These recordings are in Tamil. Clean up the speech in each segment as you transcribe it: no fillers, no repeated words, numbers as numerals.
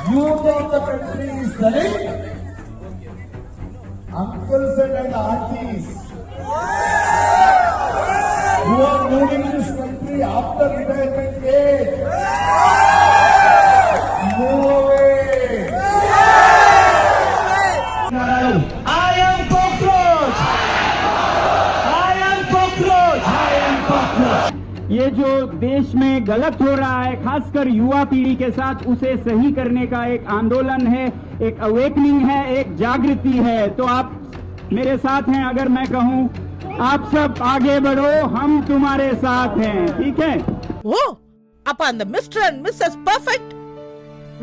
youth of the country is telling, uncles and aunties who are moving this country after retirement age, move away. I am cockroach. I am cockroach. I am cockroach. ये जो देश में गलत हो रहा है, खासकर युवा पीढ़ी के साथ, उसे सही करने का एक आंदोलन है, एक अवेकनिंग है, एक जागृति है। तो आप मेरे साथ हैं। अगर मैं कहूं आप सब आगे बढ़ो, हम तुम्हारे साथ हैं, ठीक है? ஓ, அப்ப அந்த மிஸ்டர் அண்ட் மிஸ்ஸஸ் பெர்ஃபெக்ட்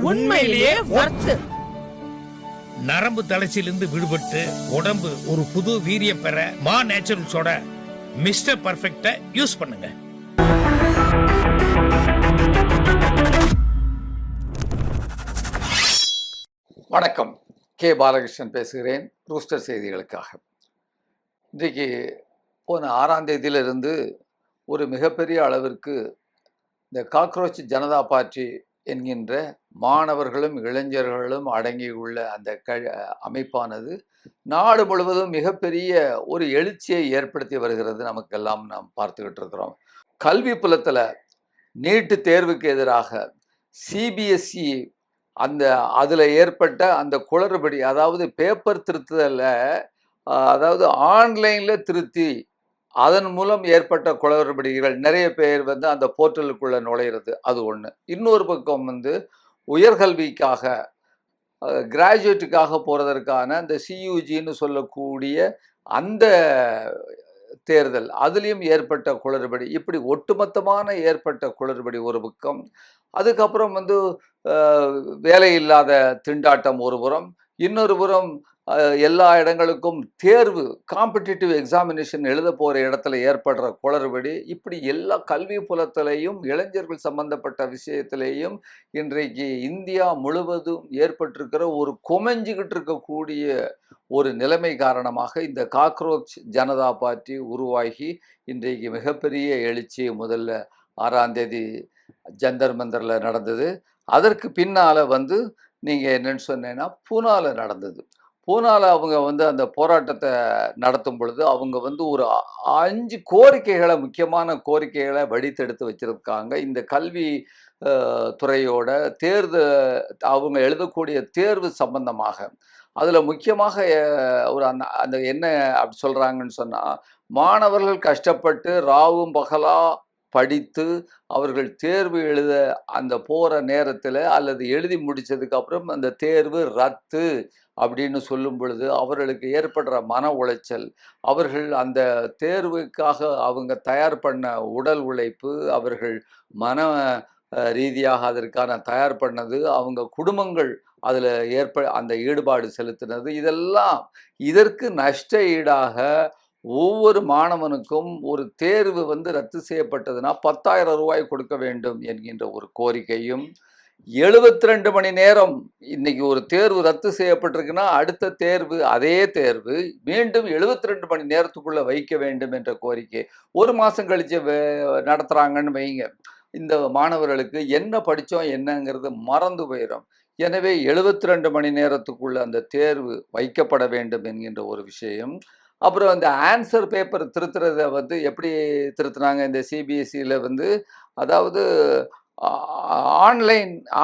உண்மையிலேயே வர்த். நரம்பு தளர்ச்சியிலிருந்து விடுபட்டு உடம்பு ஒரு புது வீரியம் பெற மா நேச்சுரல்ஸோட மிஸ்டர் பர்ஃபெக்ட யூஸ் பண்ணுங்க. வணக்கம், கே பாலகிருஷ்ணன் பேசுகிறேன் ரூஸ்டர் செய்திகளுக்காக. இன்றைக்கு போன 6ஆம் தேதியிலிருந்து ஒரு மிகப்பெரிய அளவிற்கு இந்த காக்ரோச் ஜனதா பார்ட்டி என்கின்ற மாணவர்களும் இளைஞர்களும் அடங்கியுள்ள அந்த அமைப்பானது நாடு முழுவதும் மிகப்பெரிய ஒரு எழுச்சியை ஏற்படுத்தி வருகிறது. நமக்கெல்லாம் நாம் பார்த்துக்கிட்டு இருக்கிறோம். கல்வி புலத்தில் நீட்டு தேர்வுக்கு எதிராக சிபிஎஸ்இ அந்த அதில் ஏற்பட்ட அந்த குளறுபடி, அதாவது பேப்பர் திருத்துதல்ல, அதாவது ஆன்லைனில் திருத்தி அதன் மூலம் ஏற்பட்ட குளறுபடிகள், நிறைய பேர் அந்த போர்ட்டலுக்குள்ளே நுழையிறது, அது ஒன்று. இன்னொரு பக்கம் உயர்கல்விக்காக கிராஜுவேட்டுக்காக போகிறதற்கான அந்த சியூஜின்னு சொல்லக்கூடிய அந்த தேர்தல், அதுலேயும் ஏற்பட்ட குளறுபடி, இப்படி ஒட்டுமொத்தமான ஏற்பட்ட குளறுபடி ஒரு பக்கம். அதுக்கப்புறம் வேலை இல்லாத திண்டாட்டம் ஒரு புறம், இன்னொரு புறம் எல்லா இடங்களுக்கும் தேர்வு காம்படிட்டிவ் எக்ஸாமினேஷன் எழுத போகிற இடத்துல ஏற்படுற குளறுபடி, இப்படி எல்லா கல்வி புலத்திலையும் இளைஞர்கள் சம்பந்தப்பட்ட விஷயத்திலேயும் இன்றைக்கு இந்தியா முழுவதும் ஏற்பட்டிருக்கிற ஒரு குமைஞ்சிக்கிட்டு இருக்கக்கூடிய ஒரு நிலைமை காரணமாக இந்த காக்ரோச் ஜனதா பார்ட்டி உருவாகி இன்றைக்கு மிகப்பெரிய எழுச்சி முதல்ல 6ஆம் தேதி ஜந்தர் மந்தரில் நடந்தது. அதற்கு பின்னால் நீங்கள் என்னன்னு சொன்னீங்கன்னா பூனாவில் நடந்தது. பூனாவில் அவங்க அந்த போராட்டத்தை நடத்தும் பொழுது அவங்க ஒரு 5 கோரிக்கைகளை, முக்கியமான கோரிக்கைகளை வடித்தெடுத்து வச்சிருக்காங்க. இந்த கல்வி துறையோட அவங்க எழுதக்கூடிய தேர்வு சம்பந்தமாக. அதில் முக்கியமாக ஒரு அந்த என்ன அப்படி சொல்கிறாங்கன்னு சொன்னால், மாணவர்கள் கஷ்டப்பட்டு ராவும் பகலா படித்து அவர்கள் தேர்வு எழுத அந்த போகிற நேரத்தில் அல்லது எழுதி முடித்ததுக்கு அப்புறம் அந்த தேர்வு ரத்து அப்படின்னு சொல்லும் பொழுது அவர்களுக்கு ஏற்படுற மன உளைச்சல், அவர்கள் அந்த தேர்வுக்காக அவங்க தயார் பண்ண உடல் உழைப்பு, அவர்கள் மன ரீதியாக அதற்கான தயார் பண்ணது, அவங்க குடும்பங்கள் அதில் அந்த ஈடுபாடு செலுத்தினது, இதெல்லாம் இதற்கு நஷ்ட ஈடாக ஒவ்வொரு மாணவனுக்கும் ஒரு தேர்வு ரத்து செய்யப்பட்டதுன்னா 10,000 ரூபாய் கொடுக்க வேண்டும் என்கின்ற ஒரு கோரிக்கையும், 72 மணி நேரம் இன்னைக்கு ஒரு தேர்வு ரத்து செய்யப்பட்டிருக்குன்னா அடுத்த தேர்வு அதே தேர்வு மீண்டும் 72 மணி நேரத்துக்குள்ள வைக்க வேண்டும் என்ற கோரிக்கை. ஒரு மாதம் கழிச்சு நடத்துகிறாங்கன்னு வைங்க, இந்த மாணவர்களுக்கு என்ன படித்தோம் என்னங்கிறது மறந்து போயிடும். எனவே 72 மணி நேரத்துக்குள்ள அந்த தேர்வு வைக்கப்பட வேண்டும் என்கின்ற ஒரு விஷயம். அப்புறம் அந்த ஆன்சர் பேப்பர் திருத்துறதை எப்படி திருத்துனாங்க இந்த சிபிஎஸ்சியில் அதாவது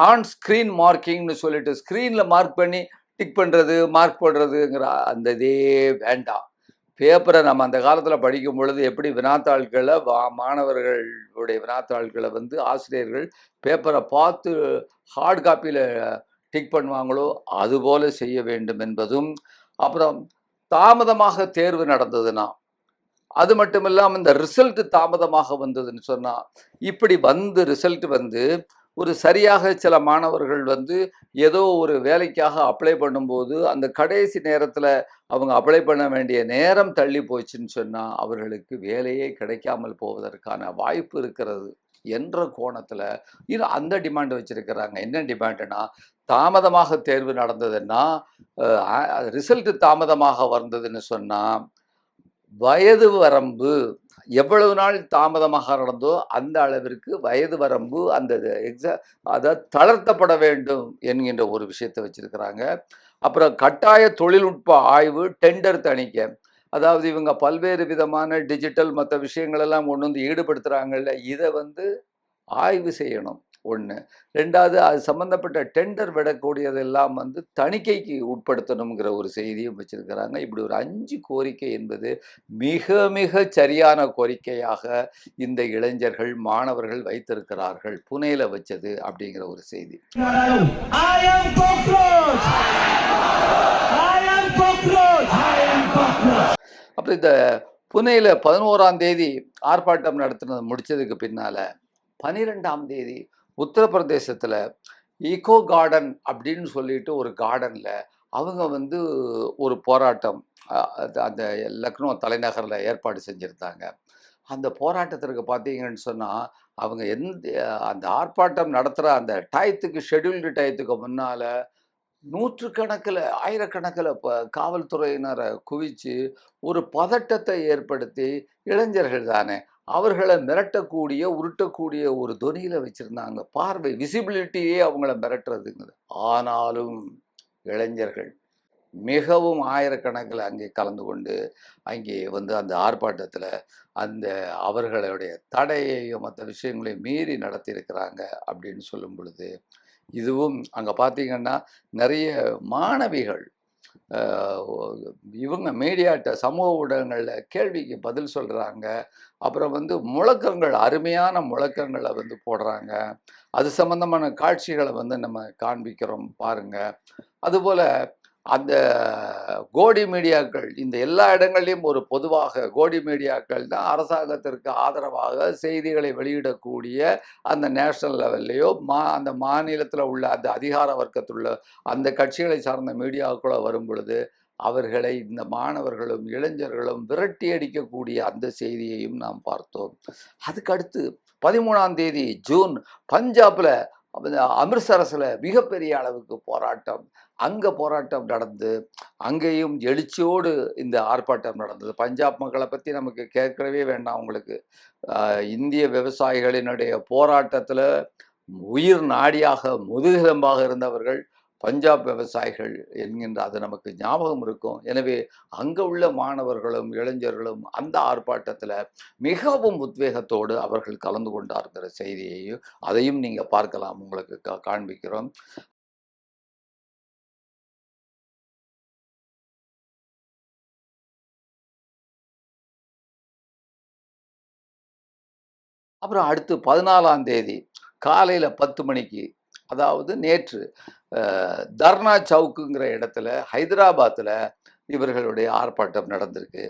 ஆன் ஸ்க்ரீன் மார்க்கிங்னு சொல்லிட்டு ஸ்க்ரீனில் மார்க் பண்ணி டிக் பண்ணுறது, மார்க் போடுறதுங்கிற அந்த இதே வேண்டாம். பேப்பரை நம்ம அந்த காலத்தில் படிக்கும் பொழுது எப்படி வினாத்தாள்களை மாணவர்களுடைய வினாத்தாள்களை ஆசிரியர்கள் பேப்பரை பார்த்து ஹார்ட் காப்பியில் டிக் பண்ணுவாங்களோ அதுபோல் செய்ய வேண்டும் என்பதும். அப்புறம் தாமதமாக தேர்வு நடந்ததுன்னா, அது மட்டும் இல்லாமல் இந்த ரிசல்ட் தாமதமாக வந்ததுன்னு சொன்னால், இப்படி ரிசல்ட் ஒரு சரியாக சில மாணவர்கள் ஏதோ ஒரு வேலைக்காக அப்ளை பண்ணும்போது அந்த கடைசி நேரத்தில் அவங்க அப்ளை பண்ண வேண்டிய நேரம் தள்ளி போச்சுன்னு சொன்னால் அவர்களுக்கு வேலையே கிடைக்காமல் போவதற்கான வாய்ப்பு இருக்கிறது என்ற கோணத்தில் இது அந்த டிமாண்ட் வச்சிருக்கிறாங்க. என்ன டிமாண்டுனா, தாமதமாக தேர்வு நடந்ததுன்னா, ரிசல்ட் தாமதமாக வந்ததுன்னு சொன்னால் வயது வரம்பு எவ்வளவு நாள் தாமதமாக நடந்தோ அந்த அளவிற்கு வயது வரம்பு அந்த அதாவது தளர்த்தப்பட வேண்டும் என்கின்ற ஒரு விஷயத்தை வச்சிருக்கிறாங்க. அப்புறம் கட்டாய தொழில்நுட்ப ஆய்வு, டெண்டர் தணிக்கை. அதாவது இவங்க பல்வேறு விதமான டிஜிட்டல் மற்ற விஷயங்கள் எல்லாம் கொண்டு வந்து ஈடுபடுத்துறாங்கல்ல, இதை வந்து ஆய்வு செய்யணும் ஒன்று. ரெண்டாவது அது சம்பந்தப்பட்ட டெண்டர் விடக்கூடியதெல்லாம் வந்து தணிக்கைக்கு உட்படுத்தணுங்கிற ஒரு செய்தியும் வச்சிருக்கிறாங்க. இப்படி ஒரு 5 கோரிக்கை என்பது மிக மிக சரியான கோரிக்கையாக இந்த இளைஞர்கள் மாணவர்கள் வைத்திருக்கிறார்கள். புனேல வச்சது அப்படிங்கிற ஒரு செய்தி. I am cockroach! I am cockroach! I am cockroach! அப்புறம் இந்த புனேல 11ஆம் தேதி ஆர்ப்பாட்டம் நடத்தினது முடிச்சதுக்கு பின்னால 12ஆம் தேதி உத்தரப்பிரதேசத்துல ஈகோ கார்டன் அப்படின்னு சொல்லிட்டு ஒரு கார்டன்ல அவங்க வந்து ஒரு போராட்டம் அந்த லக்னோ தலைநகரில் ஏற்பாடு செஞ்சுருந்தாங்க. அந்த போராட்டத்திற்கு பார்த்தீங்கன்னு சொன்னால் அவங்க அந்த ஆர்ப்பாட்டம் நடத்துகிற அந்த டயத்துக்கு ஷெட்யூல்டு டயத்துக்கு முன்னால் நூற்றுக்கணக்கில் ஆயிரக்கணக்கில் காவல்துறையினரை குவிச்சு ஒரு பதட்டத்தை ஏற்படுத்தி இளைஞர்கள் தானே அவர்களை மிரட்டக்கூடிய உருட்டக்கூடிய ஒரு தொனியில் வச்சுருந்தாங்க. பார்வை விசிபிலிட்டியே அவங்கள மிரட்டுறதுங்குது. ஆனாலும் இளைஞர்கள் மிகவும் ஆயிரக்கணக்கில் அங்கே கலந்து கொண்டு அங்கே வந்து அந்த ஆர்ப்பாட்டத்தில் அந்த அவர்களுடைய தடையையும் மற்ற விஷயங்களையும் மீறி நடத்தியிருக்கிறாங்க அப்படின்னு சொல்லும் பொழுது இதுவும் அங்கே பார்த்தீங்கன்னா நிறைய மாணவிகள் இவங்க மீடியாட்ட சமூக ஊடகங்களில் கேள்விக்கு பதில் சொல்கிறாங்க. அப்புறம் வந்து முழக்கங்கள், அருமையான முழக்கங்களை வந்து போடுறாங்க. அது சம்பந்தமான காட்சிகளை வந்து நம்ம காண்பிக்கிறோம் பாருங்கள். அதுபோல் அந்த கோடி மீடியாக்கள் இந்த எல்லா இடங்கள்லையும் ஒரு பொதுவாக கோடி மீடியாக்கள் தான் அரசாங்கத்திற்கு ஆதரவாக செய்திகளை வெளியிடக்கூடிய அந்த நேஷனல் லெவல்லையோ அந்த மாநிலத்தில் உள்ள அந்த அதிகார வர்க்கத்தில் உள்ள அந்த கட்சிகளை சார்ந்த மீடியாக்களோ வரும் பொழுது அவர்களை இந்த மாணவர்களும் இளைஞர்களும் விரட்டி அடிக்கக்கூடிய அந்த செய்தியையும் நாம் பார்த்தோம். அதுக்கடுத்து 13ஆம் தேதி ஜூன் பஞ்சாப்ல அமிர்தசரஸில் மிகப்பெரிய அளவுக்கு போராட்டம். அங்கே போராட்டம் நடந்து அங்கேயும் எழுச்சியோடு இந்த ஆர்ப்பாட்டம் நடந்தது. பஞ்சாப் மக்களை பற்றி நமக்கு கேட்கவே வேண்டாம். உங்களுக்கு இந்திய விவசாயிகளினுடைய போராட்டத்தில் உயிர் நாடியாக முதுகெலும்பாக இருந்தவர்கள் பஞ்சாப் விவசாயிகள் என்கின்ற அது நமக்கு ஞாபகம் இருக்கும். எனவே அங்கே உள்ள மாணவர்களும் இளைஞர்களும் அந்த ஆர்ப்பாட்டத்தில் மிகவும் உத்வேகத்தோடு அவர்கள் கலந்து கொண்டாருங்கிற செய்தியையும் அதையும் நீங்கள் பார்க்கலாம். உங்களுக்கு காண்பிக்கிறோம். அப்புறம் அடுத்து 14ஆம் தேதி காலையில் 10 மணிக்கு, அதாவது நேற்று தர்ணா சவுக்குங்கிற இடத்துல ஹைதராபாத்தில் இவர்களுடைய ஆர்ப்பாட்டம் நடந்திருக்கு.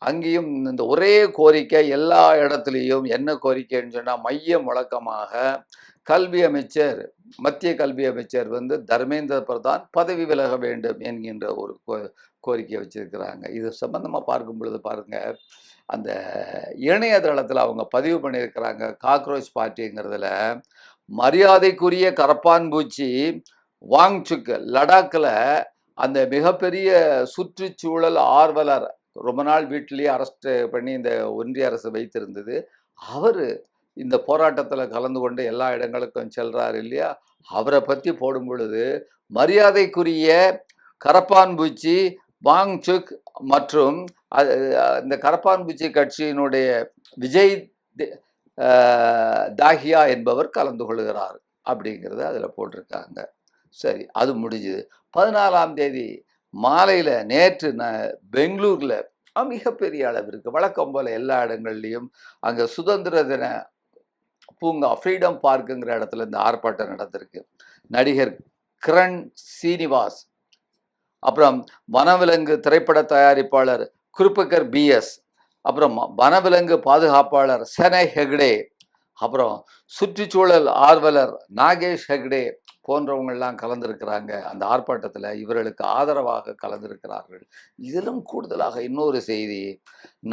அங்கேயும் இந்த ஒரே கோரிக்கை எல்லா இடத்துலையும் என்ன கோரிக்கைன்னு சொன்னால் மைய முழக்கமாக கல்வி அமைச்சர், மத்திய கல்வி அமைச்சர் வந்து தர்மேந்திர பிரதான் பதவி விலக வேண்டும் என்கின்ற ஒரு கோரிக்கை வச்சிருக்கிறாங்க. இது சம்பந்தமாக பார்க்கும் பொழுது பாருங்க, அந்த இணையதளத்தில் அவங்க பதிவு பண்ணியிருக்கிறாங்க. காக்ரோச் பார்ட்டிங்கிறதுல மரியாதைக்குரிய கரப்பான்பூச்சி வாங்சுக் லடாக்கில் அந்த மிகப்பெரிய சுற்றுச்சூழல் ஆர்வலர் ரொம்ப நாள் வீட்டிலேயே அரெஸ்ட் பண்ணி இந்த ஒன்றிய அரசு வைத்திருந்தது. அவர் இந்த போராட்டத்தில் கலந்து கொண்டு எல்லா இடங்களுக்கும் செல்றாரு இல்லையா, அவரை பற்றி போடும் பொழுது மரியாதைக்குரிய கரப்பான்பூச்சி வாங்சுக் மற்றும் இந்த கரப்பான்பூச்சி கட்சியினுடைய விஜய் தாஹியா என்பவர் கலந்து கொள்கிறார் அப்படிங்கிறத அதில் போட்டிருக்காங்க. சரி, அது முடிஞ்சுது. 14ஆம் தேதி மாலையில் நேற்று பெங்களூரில் மிகப்பெரிய அளவிற்கு வழக்கம் போல் எல்லா இடங்கள்லையும் அங்கே சுதந்திர தின பூங்கா ஃப்ரீடம் பார்க்குங்கிற இடத்துல இந்த ஆர்ப்பாட்டம் நடந்திருக்கு. நடிகர் கிரண் சீனிவாஸ், அப்புறம் வனவிலங்கு திரைப்பட தயாரிப்பாளர் குருபக்கர் பிஎஸ், அப்புறம் வனவிலங்கு பாதுகாப்பாளர் செனை ஹெக்டே, அப்புறம் சுற்றுச்சூழல் ஆர்வலர் நாகேஷ் ஹெக்டே போன்றவங்கள்லாம் கலந்திருக்கிறாங்க அந்த ஆர்ப்பாட்டத்தில், இவர்களுக்கு ஆதரவாக கலந்திருக்கிறார்கள். இதிலும் கூடுதலாக இன்னொரு செய்தி,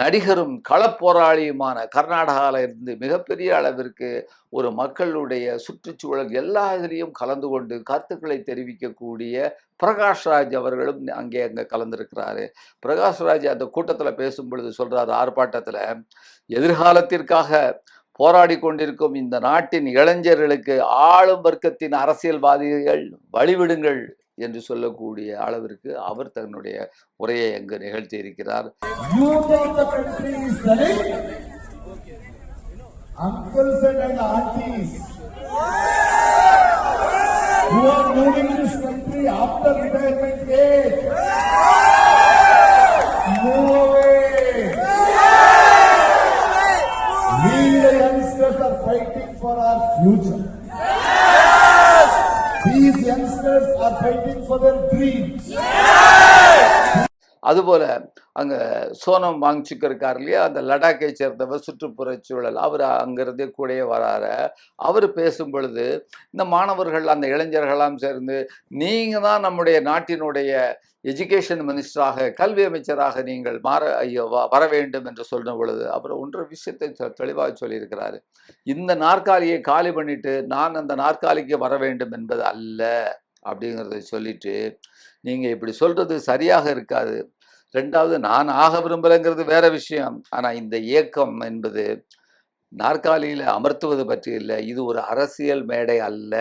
நடிகரும் களப்போராளியுமான கர்நாடகாவில் இருந்து மிகப்பெரிய அளவிற்கு ஒரு மக்களுடைய சுற்றுச்சூழல் எல்லா இதிலையும் கலந்து கொண்டு கருத்துக்களை தெரிவிக்கக்கூடிய பிரகாஷ்ராஜ் அவர்களும் அங்கே கலந்திருக்கிறாரு. பிரகாஷ்ராஜ் அந்த கூட்டத்தில் பேசும் பொழுது சொல்றாரு, ஆர்ப்பாட்டத்தில் எதிர்காலத்திற்காக போராடி கொண்டிருக்கும் இந்த நாட்டின் இளைஞர்களுக்கு ஆளும் வர்க்கத்தின் அரசியல்வாதிகள் வழிவிடுங்கள் என்று சொல்லக்கூடிய அளவிற்கு அவர் தன்னுடைய உரையை அங்கு நிகழ்த்தி இருக்கிறார். Youth of the country is telling uncles and aunties who are moving this country after retirement age, move away. We the youngsters are fighting for our future. These youngsters are fighting for their dreams. அதுபோல அங்க சோனம் வாங்சுக் இருக்கார் இல்லையா, அந்த லடாக்கை சேர்ந்தவர், சுற்றுப்புற சூழல், அவர் அங்கிருந்தே கூடயே வராரு. அவர் பேசும் பொழுது இந்த மாணவர்கள் அந்த இளைஞர்களெல்லாம் சேர்ந்து நீங்க தான் நம்முடைய நாட்டினுடைய எஜுகேஷன் மினிஸ்டராக, கல்வி அமைச்சராக நீங்கள் வர வேண்டும் என்று சொல்லும் பொழுது அவர் ஒன்று விஷயத்தை தெளிவாக சொல்லியிருக்கிறாரு. இந்த நாற்காலியை காலி பண்ணிட்டு நான் அந்த நாற்காலிக்கு வர வேண்டும் என்பது அல்ல அப்படிங்கிறத சொல்லிட்டு, நீங்க இப்படி சொல்றது சரியாக இருக்காது. ரெண்டாவது, நான் ஆக விரும்பலைங்கிறது வேற விஷயம். ஆனா இந்த இயக்கம் என்பது நாற்காலியில அமர்த்துவது பற்றி இல்லை, இது ஒரு அரசியல் மேடை அல்ல.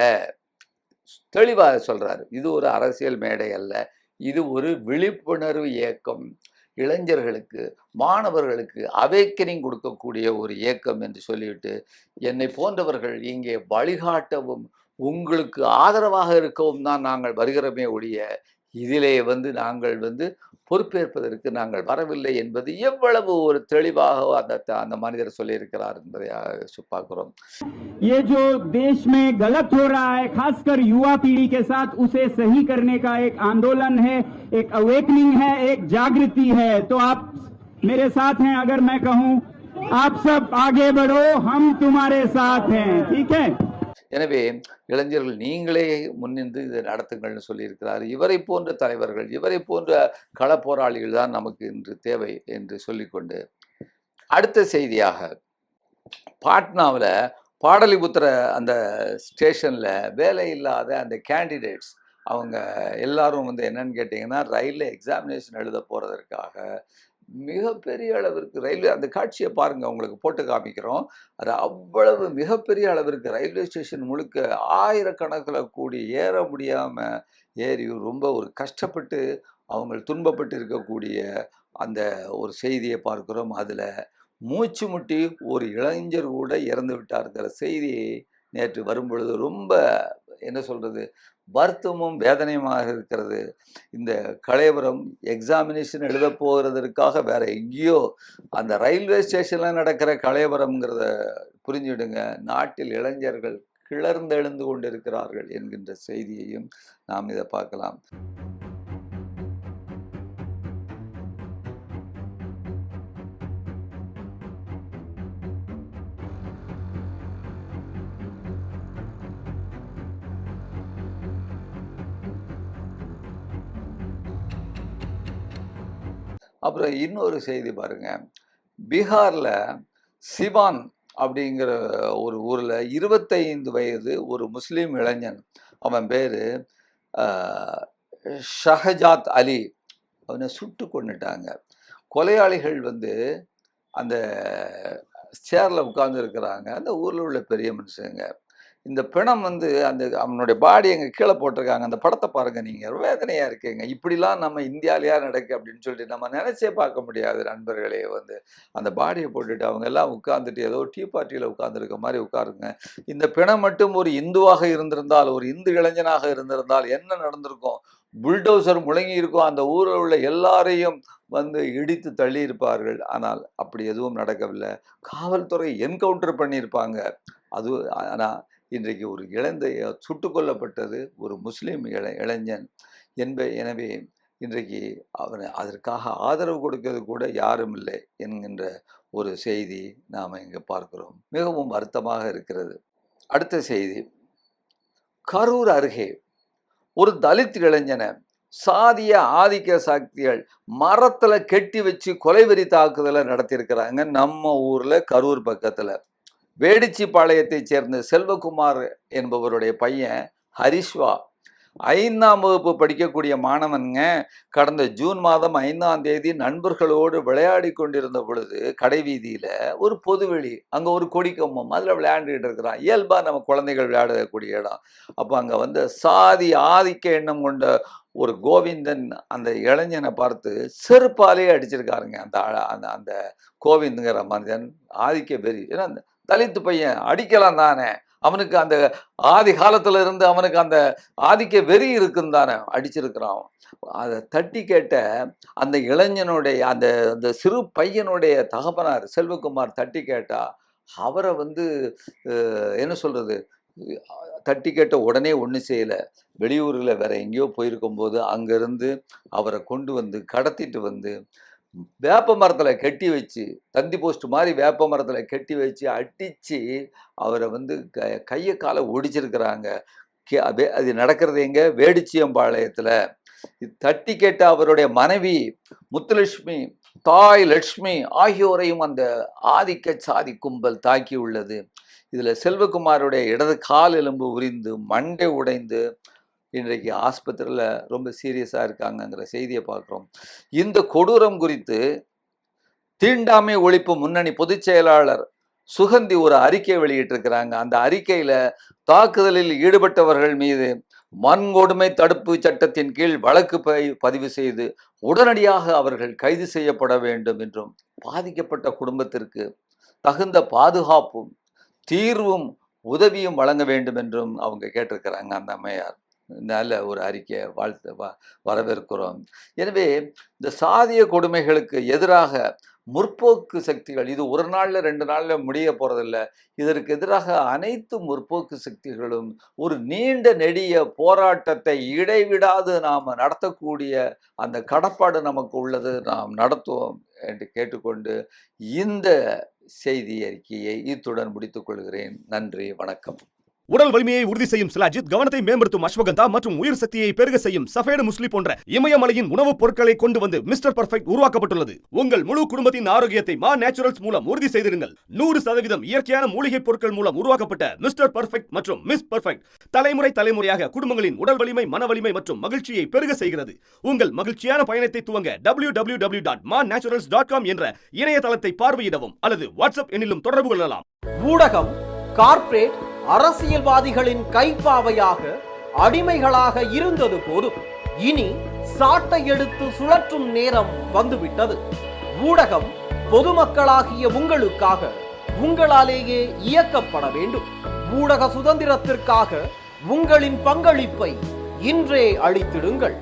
தெளிவாக சொல்றாரு, இது ஒரு அரசியல் மேடை அல்ல, இது ஒரு விழிப்புணர்வு இயக்கம், இளைஞர்களுக்கு மாணவர்களுக்கு அவேக்கனிங் கொடுக்கக்கூடிய ஒரு இயக்கம் என்று சொல்லிவிட்டு, என்னை போன்றவர்கள் இங்கே வழிகாட்டவும் உங்களுக்கு ஆதரவாக இருக்கவும் தான் நாங்கள் வருகிறோமே ஒழிய இதிலே நாங்கள் பொறுப்பேற்பதற்கு நாங்கள் வரவில்லை என்பது எவ்வளவு ஒரு தெளிவாக அந்த மனிதர் சொல்லியிருக்கிறார் என்பதை பார்க்கிறோம். ये जो देश में गलत हो रहा है, खासकर युवा पीढ़ी के साथ, उसे सही करने का एक आंदोलन है, एक अवेकनिंग है, एक जागृति है. तो आप मेरे साथ हैं. अगर मैं कहूं आप सब आगे बढ़ो, हम तुम्हारे साथ हैं. ठीक है. எனவே இளைஞர்கள் நீங்களே முன்னின்று இதை நடத்துங்கள்னு சொல்லியிருக்கிறார். இவரை போன்ற தலைவர்கள், இவரை போன்ற களப்போராளிகள் தான் நமக்கு இன்று தேவை என்று சொல்லிக்கொண்டு, அடுத்த செய்தியாக பாட்னாவில் பாடலிபுத்திர அந்த ஸ்டேஷனில் வேலை இல்லாத அந்த கேண்டிடேட்ஸ் அவங்க எல்லாரும் என்னன்னு கேட்டிங்கன்னா, ரயிலில் எக்ஸாமினேஷன் எழுத போகிறதற்காக மிகப்பெரிய அளவிற்கு ரயில்வே, அந்த காட்சியை பாருங்க, உங்களுக்கு போட்டு காமிக்கிறோம். அது அவ்வளவு மிகப்பெரிய அளவிற்கு ரயில்வே ஸ்டேஷன் முழுக்க ஆயிரக்கணக்கில் கூடி ஏற முடியாம ஏறி ரொம்ப ஒரு கஷ்டப்பட்டு அவங்க துன்பப்பட்டு இருக்கக்கூடிய அந்த ஒரு செய்தியை பார்க்கிறோம். அதுல மூச்சு முட்டி ஒரு இளைஞர் கூட இறந்து விட்டாருங்கிற செய்தி நேற்று வரும்பொழுது ரொம்ப என்ன சொல்றது, வருத்தமும் வேதனையுமாக இருக்கிறது. இந்த கலைவரம் எக்ஸாமினேஷன் எழுத போகிறதற்காக வேற எங்கேயோ அந்த ரயில்வே ஸ்டேஷன்ல நடக்கிற கலைவரம்ங்கிறத புரிஞ்சுடுங்க. நாட்டில் இளைஞர்கள் கிளர்ந்தெழுந்து கொண்டிருக்கிறார்கள் என்கின்ற செய்தியையும் நாம் இதை பார்க்கலாம். அப்புறம் இன்னொரு செய்தி பாருங்க, பீகார்ல சிவான் அப்படிங்கிற ஒரு ஊர்ல 25 வயது ஒரு முஸ்லீம் இளைஞன், அவன் பேரு ஷஹஜாத் அலி, அவனை சுட்டு கொண்டுட்டாங்க. கொலையாளிகள் அந்த சேர்ல உட்கார்ந்து இருக்கிறாங்க, அந்த ஊர்ல உள்ள பெரிய மனுஷங்க. இந்த பிணம் அந்த அவனுடைய பாடி எங்க கீழே போட்டிருக்காங்க. அந்த படத்தை பாருங்க, நீங்க வேதனையா இருக்கீங்க. இப்படிலாம் நம்ம இந்தியாவிலேயா நடக்கு அப்படின்னு சொல்லிட்டு நம்ம நினைச்சே பார்க்க முடியாது நண்பர்களே. அந்த பாடியை போட்டுட்டு அவங்க எல்லாம் உட்கார்ந்துட்டு ஏதோ டீ பார்ட்டியில உட்கார்ந்துருக்க மாதிரி உட்காருங்க. இந்த பிணம் மட்டும் ஒரு இந்துவாக இருந்திருந்தால், ஒரு இந்து இளைஞனாக இருந்திருந்தால் என்ன நடந்திருக்கும்? புல்டோசர் முழங்கி இருக்கும், அந்த ஊரில் உள்ள எல்லாரையும் இடித்து தள்ளி இருப்பார்கள். ஆனால் அப்படி எதுவும் நடக்கவில்லை. காவல்துறை என்கவுண்டர் பண்ணியிருப்பாங்க. அது ஆனா இன்றைக்கு ஒரு சுட்டுக் கொல்லப்பட்டது ஒரு முஸ்லீம் இளைஞன் எனவே இன்றைக்கு அதற்காக ஆதரவு கொடுக்கிறது கூட யாரும் இல்லை என்கின்ற ஒரு செய்தி நாம் இங்கே பார்க்கிறோம். மிகவும் வருத்தமாக இருக்கிறது. அடுத்த செய்தி, கரூர் அருகே ஒரு தலித் இளைஞனை சாதிய ஆதிக்க சக்திகள் மரத்துல கெட்டி வச்சு கொலைவெறி தாக்குதலை நடத்தியிருக்கிறாங்க நம்ம ஊர்ல கரூர் பக்கத்துல. வேடிச்சிபாளையத்தை சேர்ந்த செல்வகுமார் என்பவருடைய பையன் ஹரிஷ்வா 5ஆம் வகுப்பு படிக்கக்கூடிய மாணவனுங்க. கடந்த ஜூன் மாதம் 5ஆம் தேதி நண்பர்களோடு விளையாடி கொண்டிருந்த பொழுது கடைவீதியில ஒரு பொதுவெளி, அங்க ஒரு கொடிக்கம்பம், அதுல விளையாண்டுட்டு இருக்கிறான். இயல்பா நம்ம குழந்தைகள் விளையாடக்கூடிய இடம். அப்ப அங்க வந்து சாதி ஆதிக்க எண்ணம் கொண்ட ஒரு கோவிந்தன் அந்த இளைஞனை பார்த்து செருப்பாலே அடிச்சிருக்காருங்க. அந்த அந்த கோவிந்துங்கிற மனிதன் ஆதிக்க வெறி. ஏன்னா அந்த தலித்து பையன் அடிக்கலாம் தானே, அவனுக்கு அந்த ஆதி காலத்துல இருந்து அவனுக்கு அந்த ஆதிக்க வெறி இருக்குன்னு தானே அடிச்சிருக்கிறான். அதை தட்டி கேட்ட அந்த இளைஞனுடைய அந்த அந்த சிறு பையனுடைய தகப்பனார் செல்வகுமார் தட்டி கேட்டா அவரை வந்து என்ன சொல்றது, தட்டி கேட்ட உடனே ஒன்றும் செய்யலை. வெளியூரில் வேற எங்கேயோ போயிருக்கும் போது அங்கேருந்து அவரை கொண்டு வந்து கடத்திட்டு வந்து வேப்ப மரத்தில் கட்டி வச்சு, தந்தி போஸ்ட் மாதிரி வேப்ப மரத்தில் கட்டி வச்சு அடித்து அவரை வந்து கையை காலை ஒடிச்சிருக்கிறாங்க. அது நடக்கிறது எங்க, வேடிச்சியம்பாளையத்தில். தட்டி கேட்ட அவருடைய மனைவி முத்துலட்சுமி, தாய் லட்சுமி ஆகியோரையும் அந்த ஆதிக்க சாதி கும்பல் தாக்கி உள்ளது. இதில் செல்வகுமாருடைய இடது கால் எலும்பு உரிந்து மண்டை உடைந்து இன்றைக்கு ஆஸ்பத்திரியில் ரொம்ப சீரியஸாக இருக்காங்கங்கிற செய்தியை பார்க்குறோம். இந்த கொடூரம் குறித்து தீண்டாமை ஒழிப்பு முன்னணி பொதுச் செயலாளர் சுகந்தி ஒரு அறிக்கை வெளியிட்டிருக்கிறாங்க. அந்த அறிக்கையில் தாக்குதலில் ஈடுபட்டவர்கள் மீது வன்கொடுமை தடுப்பு சட்டத்தின் கீழ் வழக்கு பதிவு செய்து உடனடியாக அவர்கள் கைது செய்யப்பட வேண்டும் என்றும், பாதிக்கப்பட்ட குடும்பத்திற்கு தகுந்த பாதுகாப்பும் தீர்வும் உதவியும் வழங்க வேண்டும் என்றும் அவங்க கேட்டிருக்கிறாங்க. அந்த அம்மையார் நல்ல ஒரு அறிக்கை, வரவேற்கிறோம். எனவே இந்த சாதிய கொடுமைகளுக்கு எதிராக முற்போக்கு சக்திகள், இது ஒரு நாள்ல 2 நாள்ல முடிய போறதில்ல, இதற்கு எதிராக அனைத்து முற்போக்கு சக்திகளும் ஒரு நீண்ட நெடிய போராட்டத்தை இடைவிடாது நாம் நடத்தக்கூடிய அந்த கடப்பாடு நமக்கு உள்ளது. நாம் நடத்துவோம் என்று கேட்டுக்கொண்டு இந்த செய்தி அறிக்கையை இத்துடன் முடித்துக் கொள்கிறேன். நன்றி, வணக்கம். உடல் வலிமையை உறுதி செய்யும் சிலாஜித், கவனத்தை மேம்படுத்தும் அஸ்வகந்தா மற்றும் உயிர் சக்தியை பெருக செய்யும் சஃபேடு முஸ்லி போன்ற இமயமலையின் உணவுப் பொருட்களை கொண்டு வந்து மிஸ்டர் பர்ஃபெக்ட் உருவாக்கப்பட்டுள்ளது. உங்கள் முழு குடும்பத்தின் ஆரோக்கியத்தை மா நேச்சுரல்ஸ் மூலம் உறுதி செய்திருங்கள். 100% இயற்கையான மூலிகை பொருட்கள் மூலம் உருவாக்கப்பட்ட மிஸ்டர் பர்ஃபெக்ட் மற்றும் மிஸ் பர்ஃபெக்ட் தலைமுறையாக குடும்பங்களின் உடல் வலிமை, மன வலிமை மற்றும் மகிழ்ச்சியை பெருக செய்கிறது. உங்கள் மகிழ்ச்சியான பயணத்தை துவங்க www.manaturals.com என்ற இணையதளத்தை பார்வையிடவும் அல்லது வாட்ஸ்அப் எண்ணிலும் தொடர்பு கொள்ளலாம். ஊடகம், கார்ப்பரேட், அரசியல்வாதிகளின் கைப்பாவையாக அடிமைகளாக இருந்தது போதும். இனி சாட்டை எடுத்து சுழற்றும் நேரம் வந்துவிட்டது. ஊடகம் பொதுமக்களாகிய உங்களுக்காக, உங்களாலேயே இயக்கப்பட வேண்டும். ஊடக சுதந்திரத்திற்காக உங்களின் பங்களிப்பை இன்றே அளித்திடுங்கள்.